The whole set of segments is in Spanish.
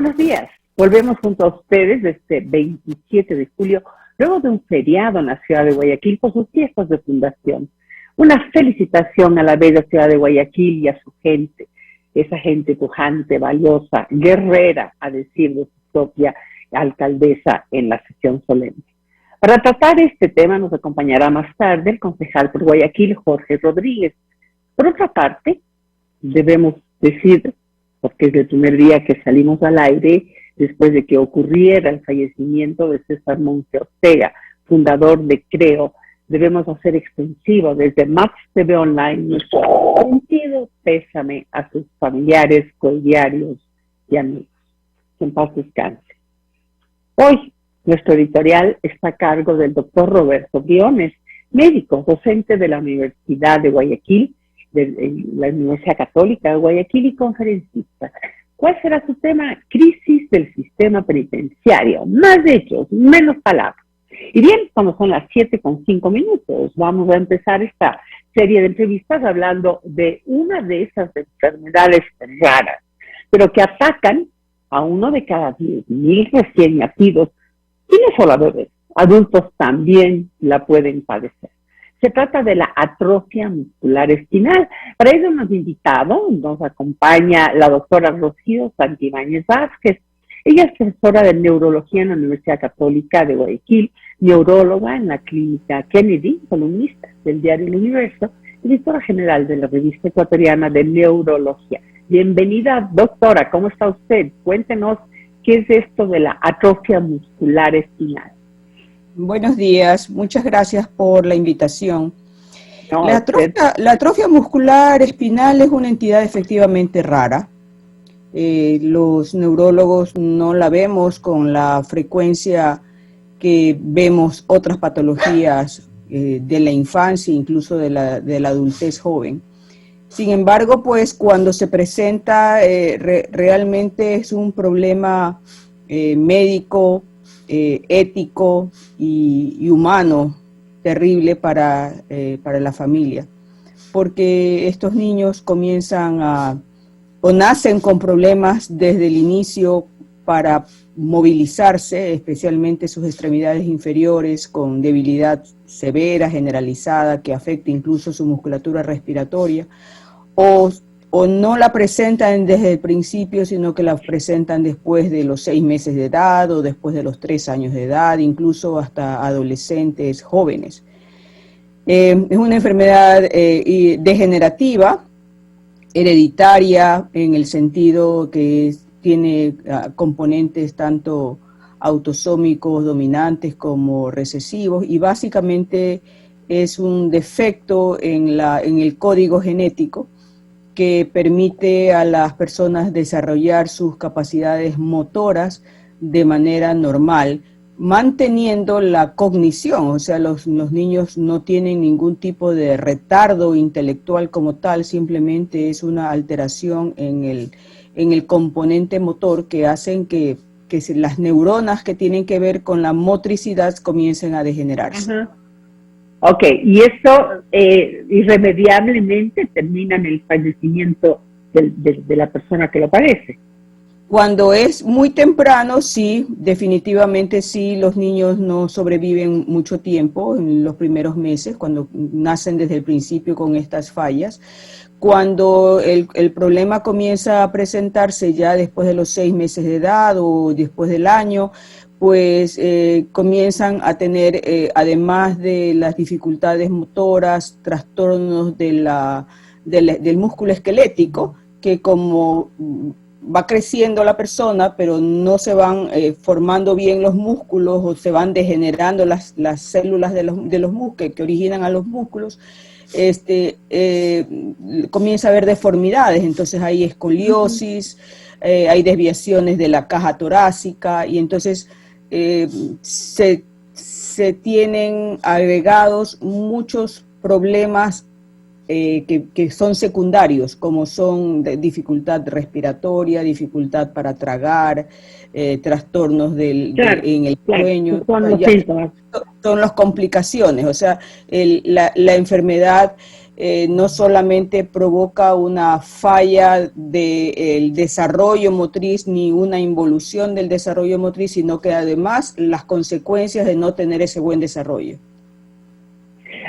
buenos días. Volvemos junto a ustedes este 27 de julio, luego de un feriado en la ciudad de Guayaquil por sus fiestas de fundación. Una felicitación a la bella ciudad de Guayaquil y a su gente, esa gente pujante, valiosa, guerrera, a decir de su propia alcaldesa en la sesión solemne. Para tratar este tema nos acompañará más tarde el concejal por Guayaquil, Jorge Rodríguez. Por otra parte, debemos decir, porque es el primer día que salimos al aire, después de que ocurriera el fallecimiento de César Monte Ortega, fundador de CREO, debemos hacer extensivo desde Max TV Online nuestro sentido pésame a sus familiares, codiarios y amigos. Que en paz descanse. Hoy, nuestro editorial está a cargo del doctor Roberto Briones, médico, docente de la Universidad de Guayaquil, de la Universidad Católica de Guayaquil y conferencista. ¿Cuál será su tema? Crisis del sistema penitenciario. Más hechos, menos palabras. Y bien, cuando son las 7:05, vamos a empezar esta serie de entrevistas hablando de una de esas enfermedades raras, pero que atacan a uno de cada 10,000 recién nacidos, y no solo a bebés, adultos también la pueden padecer. Se trata de la atrofia muscular espinal. Para ello nos acompaña la doctora Rocío Santibáñez Vázquez. Ella es profesora de neurología en la Universidad Católica de Guayaquil, neuróloga en la clínica Kennedy, columnista del diario El Universo, y directora general de la revista ecuatoriana de neurología. Bienvenida, doctora, ¿cómo está usted? Cuéntenos qué es esto de la atrofia muscular espinal. Buenos días, muchas gracias por la invitación. No, la atrofia muscular espinal es una entidad efectivamente rara. Los neurólogos no la vemos con la frecuencia que vemos otras patologías de la infancia, incluso de la adultez joven. Sin embargo, pues cuando se presenta realmente es un problema médico, ético y humano terrible para la familia, porque estos niños comienzan o nacen con problemas desde el inicio para movilizarse, especialmente sus extremidades inferiores, con debilidad severa, generalizada, que afecta incluso su musculatura respiratoria, o no la presentan desde el principio, sino que la presentan después de los 6 meses de edad o después de los 3 años de edad, incluso hasta adolescentes jóvenes. Es una enfermedad degenerativa, hereditaria, en el sentido que tiene componentes tanto autosómicos dominantes como recesivos, y básicamente es un defecto en el código genético que permite a las personas desarrollar sus capacidades motoras de manera normal, manteniendo la cognición. O sea, los niños no tienen ningún tipo de retardo intelectual como tal, simplemente es una alteración en el componente motor que hacen que las neuronas que tienen que ver con la motricidad comiencen a degenerarse. Ajá. Ok, y eso irremediablemente termina en el fallecimiento de la persona que lo padece. Cuando es muy temprano, sí, definitivamente sí, los niños no sobreviven mucho tiempo en los primeros meses, cuando nacen desde el principio con estas fallas. Cuando el problema comienza a presentarse ya después de los 6 meses de edad o después del año, pues comienzan a tener, además de las dificultades motoras, trastornos del músculo esquelético, que como va creciendo la persona, pero no se van formando bien los músculos o se van degenerando las células de los músculos que originan a los músculos, comienza a haber deformidades. Entonces hay escoliosis, hay desviaciones de la caja torácica, y entonces se tienen agregados muchos problemas que son secundarios, como son dificultad respiratoria, dificultad para tragar, trastornos en el sueño. Son los síntomas. Son las complicaciones, o sea, la enfermedad no solamente provoca una falla del desarrollo motriz ni una involución del desarrollo motriz, sino que además las consecuencias de no tener ese buen desarrollo.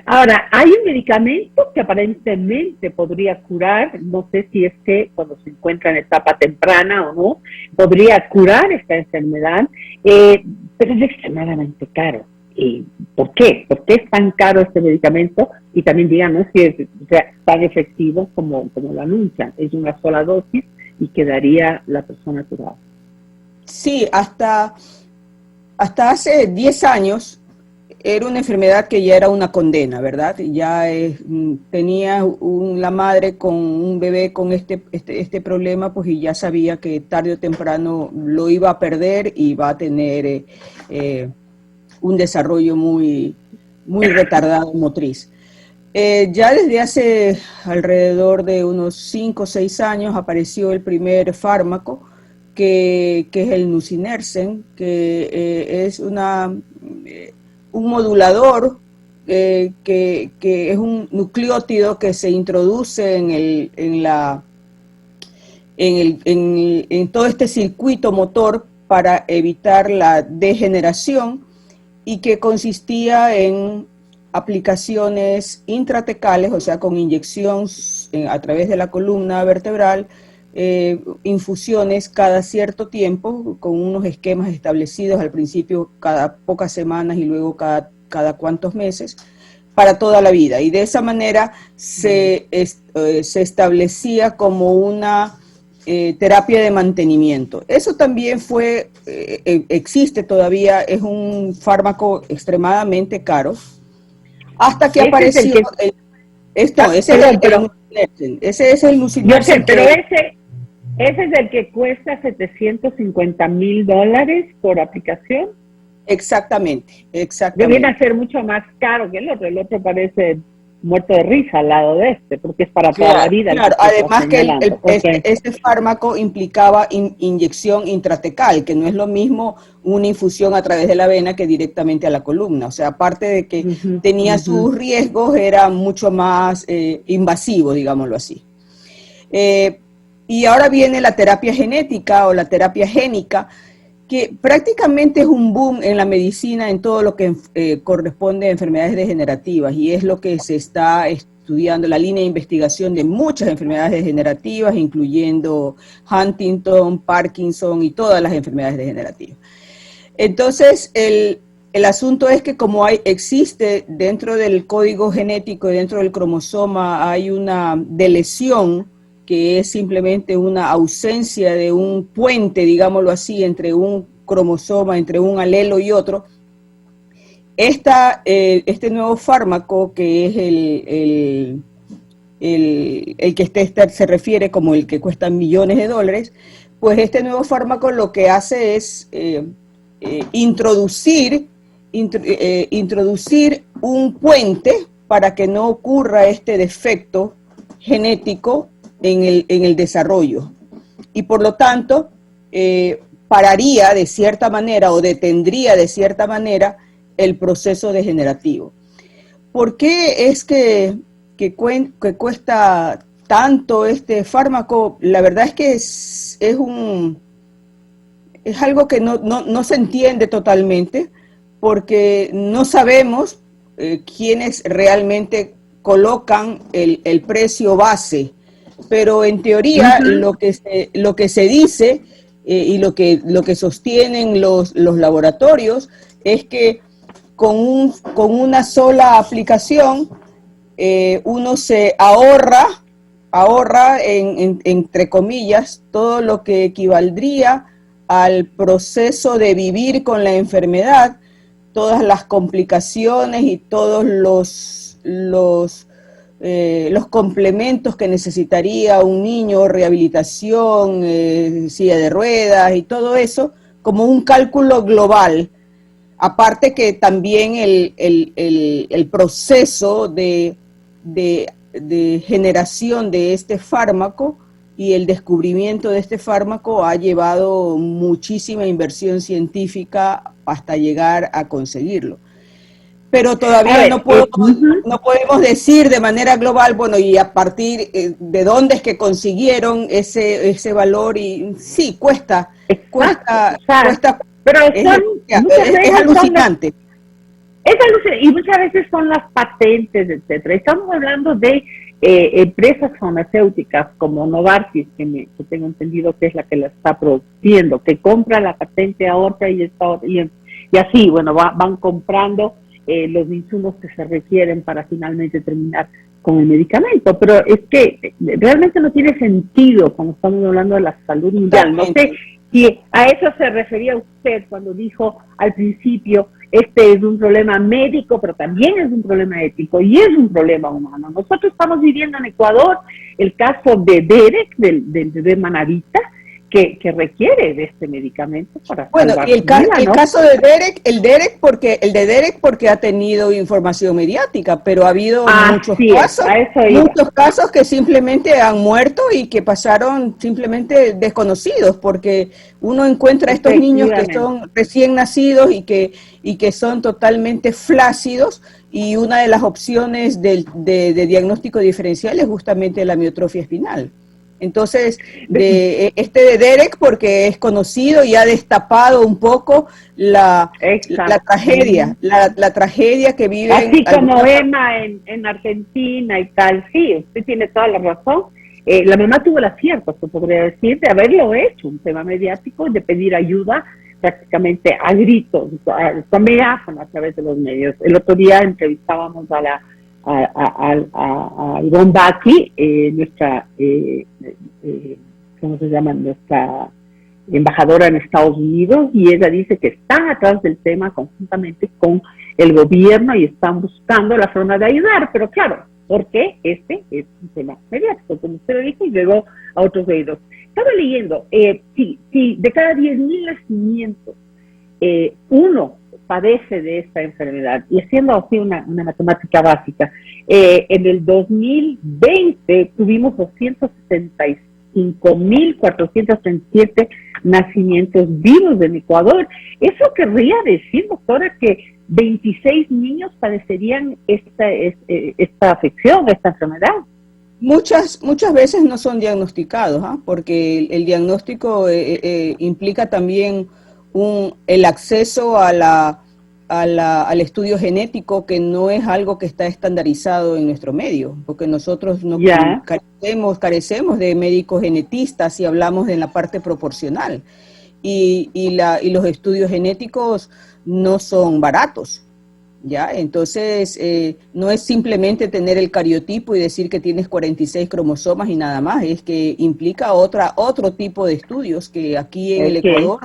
Ahora, hay un medicamento que aparentemente podría curar, no sé si es que cuando se encuentra en etapa temprana o no, podría curar esta enfermedad, pero es extremadamente caro. ¿Por qué? ¿Por qué es tan caro este medicamento? Y también díganos si es tan efectivo como lo anuncian. Es una sola dosis y quedaría la persona curada. Sí, hasta hace 10 años era una enfermedad que ya era una condena, ¿verdad? Ya tenía la madre con un bebé con este problema, pues y ya sabía que tarde o temprano lo iba a perder y va a tener un desarrollo muy, muy retardado motriz. Ya desde hace alrededor de unos 5 o 6 años apareció el primer fármaco que es el nusinersen, que es un modulador que es un nucleótido que se introduce en todo este circuito motor para evitar la degeneración, y que consistía en aplicaciones intratecales, o sea, con inyección a través de la columna vertebral, infusiones cada cierto tiempo, con unos esquemas establecidos al principio cada pocas semanas y luego cada cuantos meses, para toda la vida. Y de esa manera se establecía como una terapia de mantenimiento. Eso también existe todavía, es un fármaco extremadamente caro, hasta que apareció ese es el nusinersen. Yo sé, pero ese es el que cuesta $750,000 por aplicación. Exactamente. Viene a ser mucho más caro que el otro parece muerto de risa al lado de porque es para toda la vida. Claro, además que este fármaco implicaba inyección intratecal, que no es lo mismo una infusión a través de la vena que directamente a la columna. O sea, aparte de que tenía sus riesgos, era mucho más invasivo, digámoslo así. Y ahora viene la terapia genética o la terapia génica, que prácticamente es un boom en la medicina en todo lo que corresponde a enfermedades degenerativas, y es lo que se está estudiando, la línea de investigación de muchas enfermedades degenerativas, incluyendo Huntington, Parkinson y todas las enfermedades degenerativas. Entonces, el asunto es que como existe dentro del código genético y dentro del cromosoma, hay una deleción que es simplemente una ausencia de un puente, digámoslo así, entre un cromosoma, entre un alelo y otro. Este nuevo fármaco, que es el que se refiere como el que cuesta millones de dólares, pues este nuevo fármaco lo que hace es introducir un puente para que no ocurra este defecto genético en el desarrollo, y por lo tanto pararía de cierta manera o detendría de cierta manera el proceso degenerativo. ¿Por qué es que cuesta tanto este fármaco? La verdad es que es algo que no se entiende totalmente, porque no sabemos quiénes realmente colocan el precio base. Pero en teoría lo que se dice y lo que sostienen los laboratorios es que con una sola aplicación uno se ahorra entre comillas todo lo que equivaldría al proceso de vivir con la enfermedad, todas las complicaciones y todos los complementos que necesitaría un niño, rehabilitación, silla de ruedas y todo eso, como un cálculo global. Aparte que también el proceso de generación de este fármaco y el descubrimiento de este fármaco ha llevado muchísima inversión científica hasta llegar a conseguirlo. pero todavía no podemos decir de manera global, bueno, y a partir de dónde es que consiguieron ese valor, y sí, cuesta, pero es alucinante. Y muchas veces son las patentes, etcétera. Estamos hablando de empresas farmacéuticas como Novartis, que tengo entendido que es la que la está produciendo, que compra la patente ahorita y así, bueno, van comprando los insumos que se requieren para finalmente terminar con el medicamento. Pero es que realmente no tiene sentido cuando estamos hablando de la salud mundial. No sé si a eso se refería usted cuando dijo al principio, este es un problema médico, pero también es un problema ético y es un problema humano. Nosotros estamos viviendo en Ecuador el caso de Derek, del bebé Manavita, que requiere de este medicamento para salvar y el ¿no? caso de Derek, el de Derek porque ha tenido información mediática, pero ha habido muchos casos que simplemente han muerto y que pasaron simplemente desconocidos, porque uno encuentra a estos niños que son recién nacidos y que son totalmente flácidos, y una de las opciones de diagnóstico diferencial es justamente la amiotrofia espinal. Entonces, de Derek, porque es conocido y ha destapado un poco la tragedia, la tragedia que vive. Así como Emma en Argentina y tal, sí, usted tiene toda la razón. La mamá tuvo el acierto, se podría decir, de haberlo hecho un tema mediático, de pedir ayuda prácticamente a gritos, con megáfono a través de los medios. El otro día entrevistábamos a Ivonne Baki, nuestra, ¿cómo se llama? Nuestra embajadora en Estados Unidos, y ella dice que están atrás del tema conjuntamente con el gobierno y están buscando la forma de ayudar, pero claro, porque este es un tema mediático, como usted lo dijo, y llegó a otros oídos. Estaba leyendo, si de cada 10.000 nacimientos, uno padece de esta enfermedad, y haciendo así una matemática básica, en el 2020 tuvimos 275.437 nacimientos vivos en Ecuador. Eso querría decir, doctora, que 26 niños padecerían esta afección, esta enfermedad. Muchas veces no son diagnosticados, porque el diagnóstico implica también el acceso al estudio genético, que no es algo que está estandarizado en nuestro medio, porque nosotros no carecemos de médicos genetistas si hablamos de la parte proporcional, y los estudios genéticos no son baratos. ¿Ya? Entonces, no es simplemente tener el cariotipo y decir que tienes 46 cromosomas y nada más, es que implica otro tipo de estudios que aquí en el Ecuador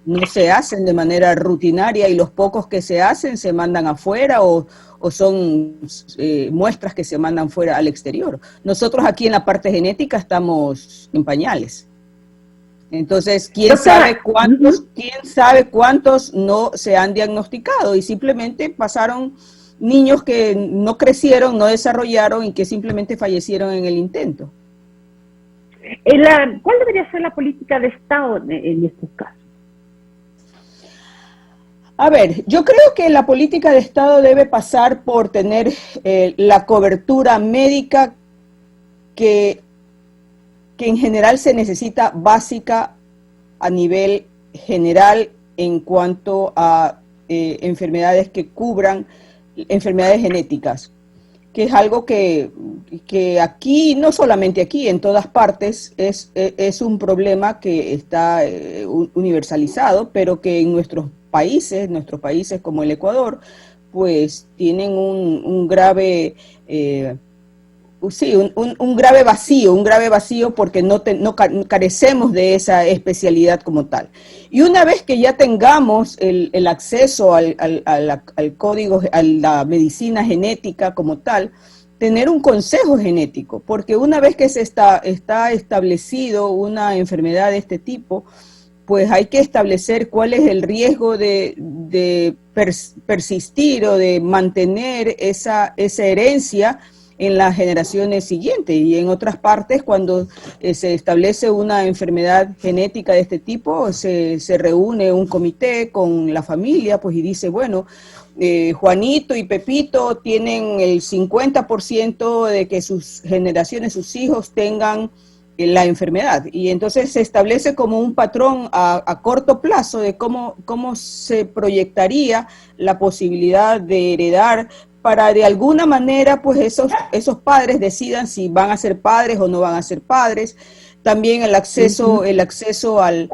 no se hacen de manera rutinaria, y los pocos que se hacen se mandan afuera o son muestras que se mandan fuera al exterior. Nosotros aquí en la parte genética estamos en pañales. Entonces, ¿quién sabe cuántos no se han diagnosticado? Y simplemente pasaron niños que no crecieron, no desarrollaron y que simplemente fallecieron en el intento. ¿Cuál debería ser la política de Estado en estos casos? A ver, yo creo que la política de Estado debe pasar por tener la cobertura médica que en general se necesita, básica a nivel general, en cuanto a enfermedades que cubran enfermedades genéticas, que es algo que aquí, no solamente aquí, en todas partes, es un problema que está universalizado, pero que en nuestros países como el Ecuador, pues tienen un grave... un grave vacío porque no carecemos de esa especialidad como tal. Y una vez que ya tengamos el acceso al código, a la medicina genética como tal, tener un consejo genético, porque una vez que está establecido una enfermedad de este tipo, pues hay que establecer cuál es el riesgo de persistir o de mantener esa herencia en las generaciones siguientes. Y en otras partes, cuando se establece una enfermedad genética de este tipo, se reúne un comité con la familia, pues, y dice, bueno, Juanito y Pepito tienen el 50% de que sus generaciones, sus hijos tengan la enfermedad. Y entonces se establece como un patrón a corto plazo de cómo se proyectaría la posibilidad de heredar para de alguna manera pues esos padres decidan si van a ser padres o no van a ser padres. También el acceso al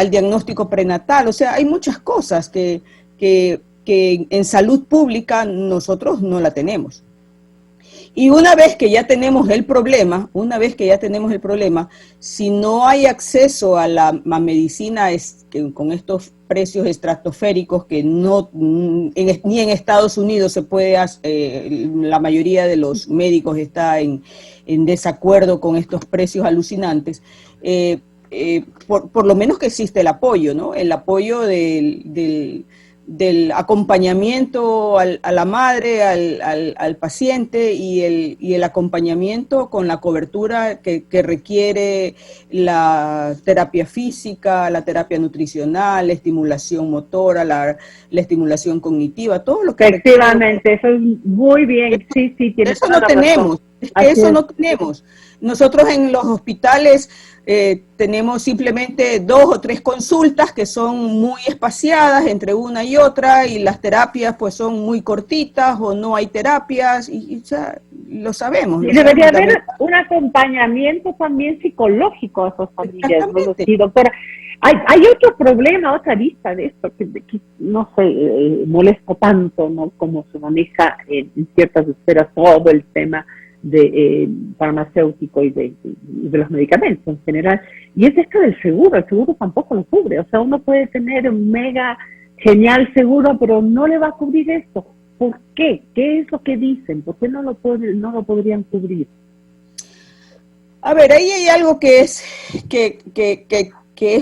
diagnóstico prenatal. O sea, hay muchas cosas que en salud pública nosotros no la tenemos. Y una vez que ya tenemos el problema, si no hay acceso a la medicina con estos precios estratosféricos que ni en Estados Unidos se puede, la mayoría de los médicos está en desacuerdo con estos precios alucinantes, por lo menos que existe el apoyo, ¿no? El apoyo del acompañamiento a la madre, al paciente y el acompañamiento con la cobertura que requiere la terapia física, la terapia nutricional, la estimulación motora, la estimulación cognitiva, todo lo que efectivamente, eso es muy bien, sí, tienes eso no tenemos, es que eso no tenemos. Nosotros en los hospitales tenemos simplemente 2 o 3 consultas que son muy espaciadas entre una y otra, y las terapias pues son muy cortitas o no hay terapias, y ya lo sabemos. Y debería haber un acompañamiento también psicológico a esas familias, ¿no? Sí, doctora. Hay otro problema, otra vista de esto, que no sé, molesta tanto, ¿no? Como se maneja en ciertas esferas todo el tema de farmacéutico y de los medicamentos en general, y es esto del seguro. El seguro tampoco lo cubre. O sea, uno puede tener un mega genial seguro, pero no le va a cubrir esto. ¿Por qué? ¿Qué es lo que dicen? ¿Por qué no lo podrían cubrir? A ver, ahí hay algo que es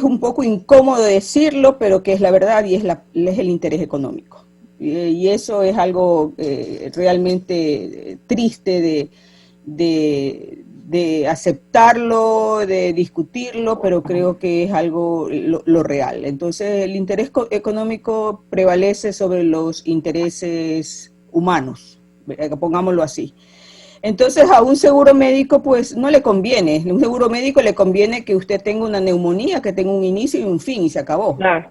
un poco incómodo decirlo, pero que es la verdad, y es el interés económico. Y eso es algo realmente triste de aceptarlo, de discutirlo, pero creo que es algo lo real. Entonces el interés económico prevalece sobre los intereses humanos, pongámoslo así. Entonces a un seguro médico pues no le conviene. A un seguro médico le conviene que usted tenga una neumonía, que tenga un inicio y un fin, y se acabó. Claro.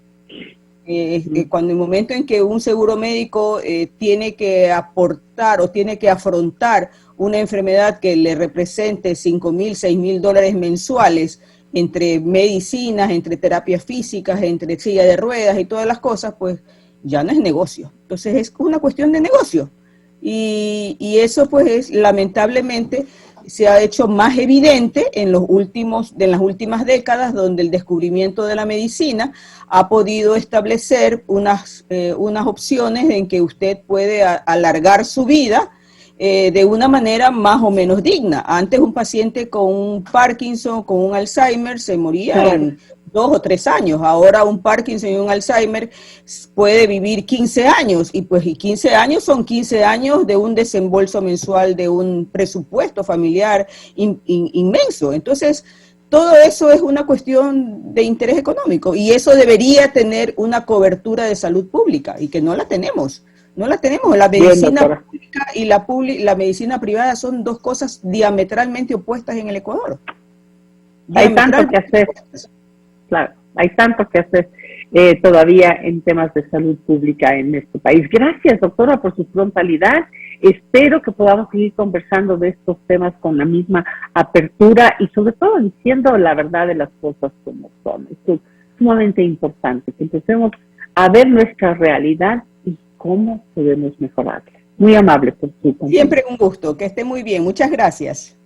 Cuando el momento en que un seguro médico tiene que aportar o tiene que afrontar una enfermedad que le represente $5,000, $6,000 mensuales, entre medicinas, entre terapias físicas, entre silla de ruedas y todas las cosas, pues ya no es negocio. Entonces es una cuestión de negocio. Y eso pues lamentablemente se ha hecho más evidente en las últimas décadas, donde el descubrimiento de la medicina ha podido establecer unas opciones en que usted puede alargar su vida de una manera más o menos digna. Antes un paciente con un Parkinson, con un Alzheimer, se moría en 2 o 3 años. Ahora un Parkinson y un Alzheimer puede vivir 15 años, y pues 15 años son 15 años de un desembolso mensual, de un presupuesto familiar inmenso. Entonces, todo eso es una cuestión de interés económico, y eso debería tener una cobertura de salud pública, y que no la tenemos. No la tenemos. La medicina pública y la medicina privada son 2 cosas diametralmente opuestas en el Ecuador. Hay tanto que hacer. Claro, hay tanto que hacer todavía en temas de salud pública en nuestro país. Gracias, doctora, por su frontalidad. Espero que podamos seguir conversando de estos temas con la misma apertura y sobre todo diciendo la verdad de las cosas como son. Esto es sumamente importante, que empecemos a ver nuestra realidad y cómo podemos mejorarla. Muy amable por su compañía. Siempre un gusto, que esté muy bien. Muchas gracias.